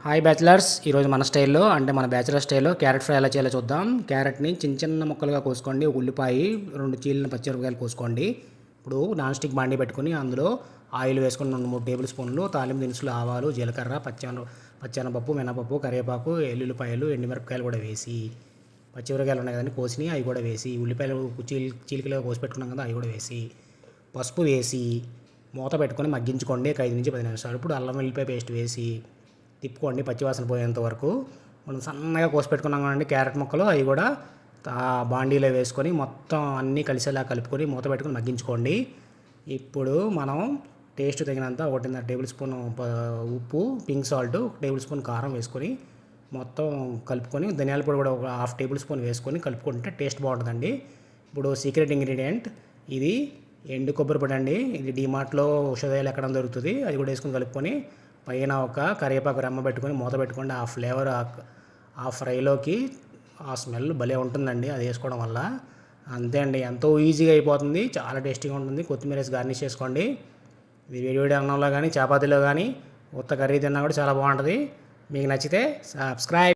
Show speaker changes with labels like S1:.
S1: Hi bachelors, ఈరోజు మన స్టైల్లో అంటే మన బ్యాచిలర్ స్టైల్లో క్యారెట్ ఫ్రై ఎలా చేయాలో చూద్దాం. క్యారెట్ని చిన్న చిన్న ముక్కలుగా కోసుకోండి. ఒక ఉల్లిపాయ, 2 చీలిన పచ్చిమిరపకాయలు కోసుకోండి. ఇప్పుడు నాన్ స్టిక్ బాండీ పెట్టుకుని అందులో ఆయిల్ వేసుకొని 2-3 టేబుల్ స్పూన్లు తాలింపు దినుసులు, ఆవాలు, జీలకర్ర, పచ్చెనపప్పు, మినపప్పు, కరివేపాకు, ఎల్లుల్లిపాయలు, ఎండుమిరపకాయలు కూడా వేసి, పచ్చిమిరపకాయలు ఉన్నాయి కదండి కోసినవి అవి కూడా వేసి, ఉల్లిపాయలు చీలికలుగా కోసి పెట్టుకున్నాం కదా అవి కూడా వేసి, పసుపు వేసి మూత పెట్టుకొని మగ్గించుకోండి 5 నుంచి 10 నిమిషాలు. ఇప్పుడు అల్లం వెల్లిపాయ పేస్ట్ వేసి తిప్పుకోండి పచ్చివాసన పోయేంత వరకు. మనం సన్నగా కోసి పెట్టుకున్నాం కదండి క్యారెట్ ముక్కలు, అవి కూడా బాండీలో వేసుకొని మొత్తం అన్నీ కలిసేలా కలుపుకొని మూత పెట్టుకొని మగ్గించుకోండి. ఇప్పుడు మనం టేస్ట్ తగినంత 1.5 టేబుల్ స్పూన్ ఉప్పు, పింక్ సాల్ట్, 1 టేబుల్ స్పూన్ కారం వేసుకొని మొత్తం కలుపుకొని, ధనియాల పొడి కూడా 1/2 టేబుల్ స్పూన్ వేసుకొని కలుపుకుంటే టేస్ట్ బాగుంటుందండి. ఇప్పుడు సీక్రెట్ ఇంగ్రీడియంట్ ఇది ఎండు కొబ్బరి పొడి అండి. ఇది డిమార్ట్లో ఔషధాలు ఎక్కడ దొరుకుతుంది. అది కూడా వేసుకొని కలుపుకొని పైన ఒక కరివేపాకు రెమ్మ పెట్టుకొని మూత పెట్టుకోండి. ఆ ఫ్లేవర్ ఆ ఫ్రైలోకి ఆ స్మెల్ భలే ఉంటుందండి అది వేసుకోవడం వల్ల. అంతే అండి, ఎంతో ఈజీగా అయిపోతుంది, చాలా టేస్టీగా ఉంటుంది. కొత్తిమీర వేసి గార్నిష్ చేసుకోండి. ఇది వేడి వేడి అన్నంలో కానీ చపాతీలో కానీ ఉత్త కర్రీ తిన్నా కూడా చాలా బాగుంటుంది. మీకు నచ్చితే సబ్స్క్రైబ్.